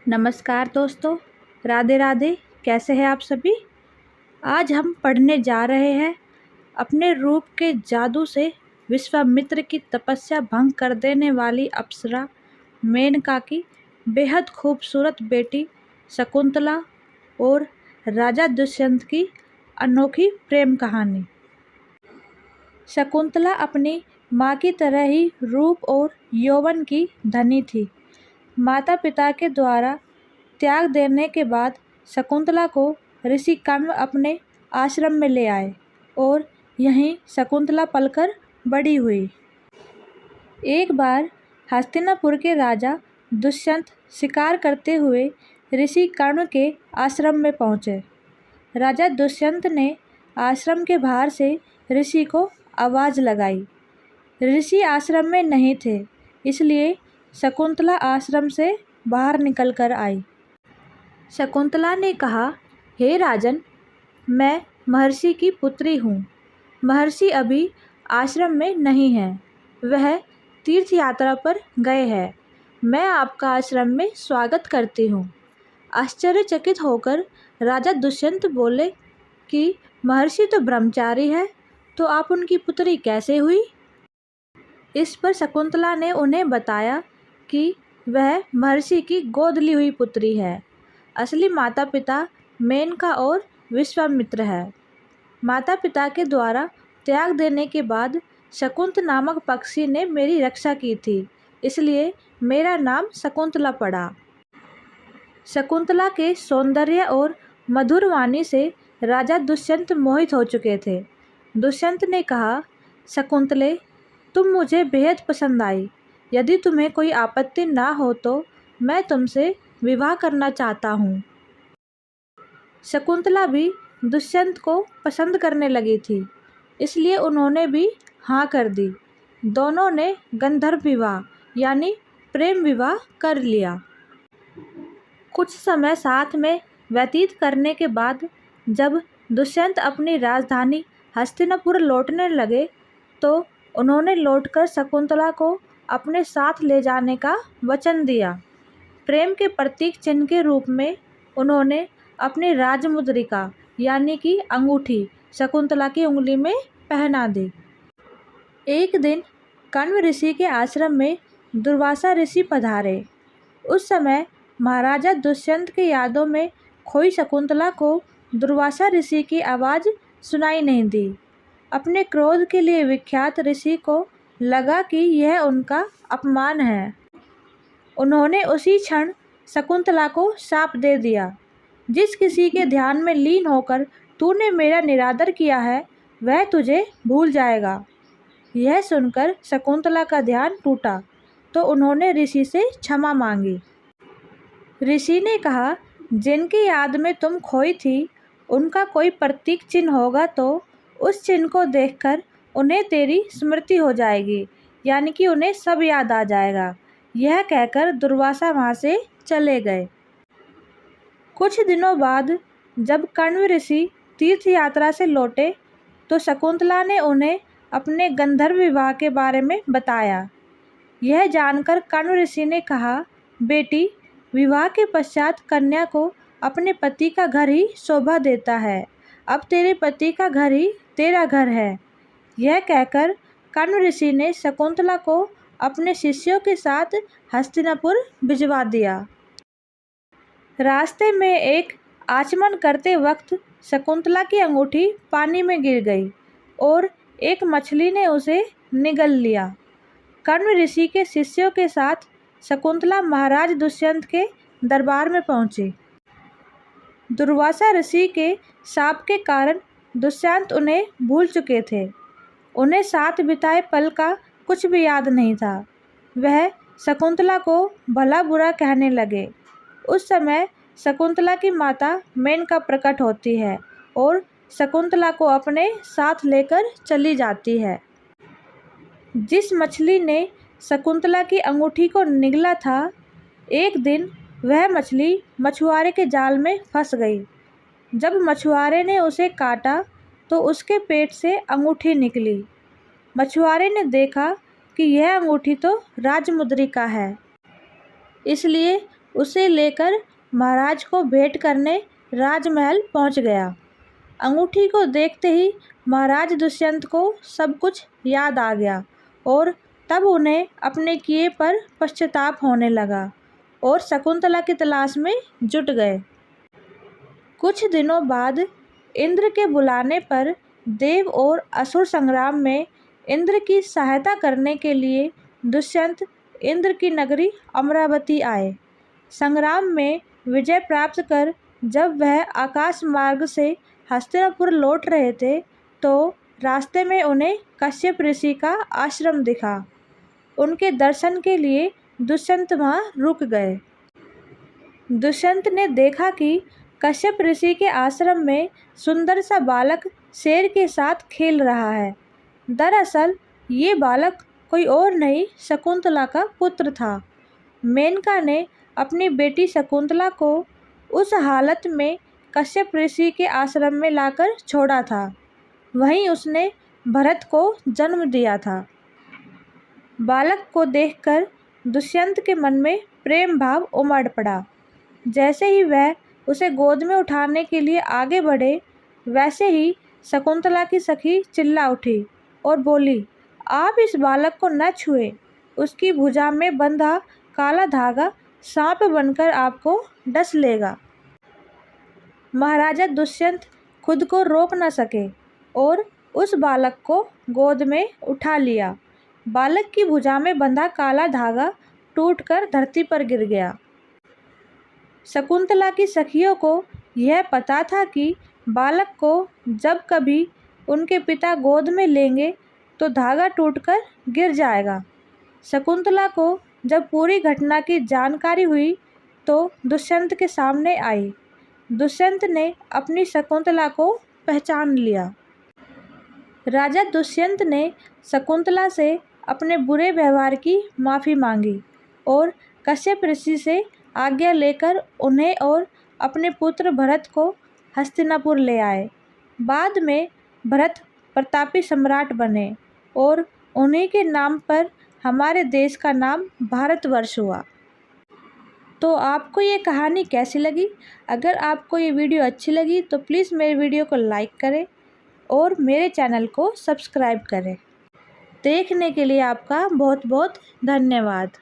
नमस्कार दोस्तों, राधे राधे। कैसे हैं आप सभी। आज हम पढ़ने जा रहे हैं अपने रूप के जादू से विश्वामित्र की तपस्या भंग कर देने वाली अप्सरा मेनका की बेहद खूबसूरत बेटी शकुंतला और राजा दुष्यंत की अनोखी प्रेम कहानी। शकुंतला अपनी माँ की तरह ही रूप और यौवन की धनी थी। माता पिता के द्वारा त्याग देने के बाद शकुंतला को ऋषि कण्व अपने आश्रम में ले आए और यहीं शकुंतला पलकर बड़ी हुई। एक बार हस्तिनापुर के राजा दुष्यंत शिकार करते हुए ऋषि कण्व के आश्रम में पहुँचे। राजा दुष्यंत ने आश्रम के बाहर से ऋषि को आवाज़ लगाई। ऋषि आश्रम में नहीं थे, इसलिए शकुंतला आश्रम से बाहर निकल कर आई। शकुंतला ने कहा, हे राजन, मैं महर्षि की पुत्री हूँ। महर्षि अभी आश्रम में नहीं हैं, वह तीर्थ यात्रा पर गए हैं। मैं आपका आश्रम में स्वागत करती हूँ। आश्चर्यचकित होकर राजा दुष्यंत बोले कि महर्षि तो ब्रह्मचारी है, तो आप उनकी पुत्री कैसे हुई। इस पर शकुंतला ने उन्हें बताया कि वह महर्षि की गोद ली हुई पुत्री है। असली माता पिता मेनका और विश्वामित्र है। माता पिता के द्वारा त्याग देने के बाद शकुंत नामक पक्षी ने मेरी रक्षा की थी, इसलिए मेरा नाम शकुंतला पड़ा। शकुंतला के सौंदर्य और मधुर वाणी से राजा दुष्यंत मोहित हो चुके थे। दुष्यंत ने कहा, शकुंतले, तुम मुझे बेहद पसंद आई। यदि तुम्हें कोई आपत्ति ना हो तो मैं तुमसे विवाह करना चाहता हूँ। शकुंतला भी दुष्यंत को पसंद करने लगी थी, इसलिए उन्होंने भी हाँ कर दी। दोनों ने गंधर्व विवाह यानी प्रेम विवाह कर लिया। कुछ समय साथ में व्यतीत करने के बाद जब दुष्यंत अपनी राजधानी हस्तिनापुर लौटने लगे तो उन्होंने लौटकर शकुंतला को अपने साथ ले जाने का वचन दिया। प्रेम के प्रतीक चिन्ह के रूप में उन्होंने अपनी राजमुद्रिका यानी कि अंगूठी शकुंतला की उंगली में पहना दी। एक दिन कण्व ऋषि के आश्रम में दुर्वासा ऋषि पधारे। उस समय महाराजा दुष्यंत के यादों में खोई शकुंतला को दुर्वासा ऋषि की आवाज़ सुनाई नहीं दी। अपने क्रोध के लिए विख्यात ऋषि को लगा कि यह उनका अपमान है। उन्होंने उसी क्षण शकुंतला को शाप दे दिया, जिस किसी के ध्यान में लीन होकर तूने मेरा निरादर किया है वह तुझे भूल जाएगा। यह सुनकर शकुंतला का ध्यान टूटा तो उन्होंने ऋषि से क्षमा मांगी। ऋषि ने कहा, जिनकी याद में तुम खोई थी उनका कोई प्रतीक चिन्ह होगा तो उस चिन्ह को देखकर उन्हें तेरी स्मृति हो जाएगी, यानी कि उन्हें सब याद आ जाएगा। यह कहकर दुर्वासा वहाँ से चले गए। कुछ दिनों बाद जब कण्व ऋषि तीर्थ यात्रा से लौटे तो शकुंतला ने उन्हें अपने गंधर्व विवाह के बारे में बताया। यह जानकर कण्व ऋषि ने कहा, बेटी, विवाह के पश्चात कन्या को अपने पति का घर ही शोभा देता है। अब तेरे पति का घर ही तेरा घर है। यह कहकर कण्व ऋषि ने शकुंतला को अपने शिष्यों के साथ हस्तिनापुर भिजवा दिया। रास्ते में एक आचमन करते वक्त शकुंतला की अंगूठी पानी में गिर गई और एक मछली ने उसे निगल लिया। कण्व ऋषि के शिष्यों के साथ शकुंतला महाराज दुष्यंत के दरबार में पहुंची। दुर्वासा ऋषि के शाप के कारण दुष्यंत उन्हें भूल चुके थे। उन्हें साथ बिताए पल का कुछ भी याद नहीं था। वह शकुंतला को भला बुरा कहने लगे। उस समय शकुंतला की माता मेनका प्रकट होती है और शकुंतला को अपने साथ लेकर चली जाती है। जिस मछली ने शकुंतला की अंगूठी को निगला था, एक दिन वह मछली मछुआरे के जाल में फंस गई। जब मछुआरे ने उसे काटा तो उसके पेट से अंगूठी निकली। मछुआरे ने देखा कि यह अंगूठी तो राजमुद्रिका है, इसलिए उसे लेकर महाराज को भेंट करने राजमहल पहुंच गया। अंगूठी को देखते ही महाराज दुष्यंत को सब कुछ याद आ गया और तब उन्हें अपने किए पर पश्चाताप होने लगा और शकुंतला की तलाश में जुट गए। कुछ दिनों बाद इंद्र के बुलाने पर देव और असुर संग्राम में इंद्र की सहायता करने के लिए दुष्यंत इंद्र की नगरी अमरावती आए। संग्राम में विजय प्राप्त कर जब वह आकाश मार्ग से हस्तिनापुर लौट रहे थे तो रास्ते में उन्हें कश्यप ऋषि का आश्रम दिखा। उनके दर्शन के लिए दुष्यंत वहां रुक गए। दुष्यंत ने देखा कि कश्यप ऋषि के आश्रम में सुंदर सा बालक शेर के साथ खेल रहा है। दरअसल ये बालक कोई और नहीं, शकुंतला का पुत्र था। मेनका ने अपनी बेटी शकुंतला को उस हालत में कश्यप ऋषि के आश्रम में लाकर छोड़ा था। वहीं उसने भरत को जन्म दिया था। बालक को देखकर दुष्यंत के मन में प्रेम भाव उमड़ पड़ा। जैसे ही वह उसे गोद में उठाने के लिए आगे बढ़े, वैसे ही शकुंतला की सखी चिल्ला उठी और बोली, आप इस बालक को न छुए। उसकी भुजा में बंधा काला धागा सांप बनकर आपको डस लेगा। महाराजा दुष्यंत खुद को रोक न सके और उस बालक को गोद में उठा लिया। बालक की भुजा में बंधा काला धागा टूटकर धरती पर गिर गया। शकुंतला की सखियों को यह पता था कि बालक को जब कभी उनके पिता गोद में लेंगे तो धागा टूटकर गिर जाएगा। शकुंतला को जब पूरी घटना की जानकारी हुई तो दुष्यंत के सामने आई। दुष्यंत ने अपनी शकुंतला को पहचान लिया। राजा दुष्यंत ने शकुंतला से अपने बुरे व्यवहार की माफ़ी मांगी और कश्यप ऋषि से आज्ञा लेकर उन्हें और अपने पुत्र भरत को हस्तिनापुर ले आए। बाद में भरत प्रतापी सम्राट बने और उन्हीं के नाम पर हमारे देश का नाम भारतवर्ष हुआ। तो आपको ये कहानी कैसी लगी? अगर आपको ये वीडियो अच्छी लगी तो प्लीज़ मेरे वीडियो को लाइक करें और मेरे चैनल को सब्सक्राइब करें। देखने के लिए आपका बहुत बहुत धन्यवाद।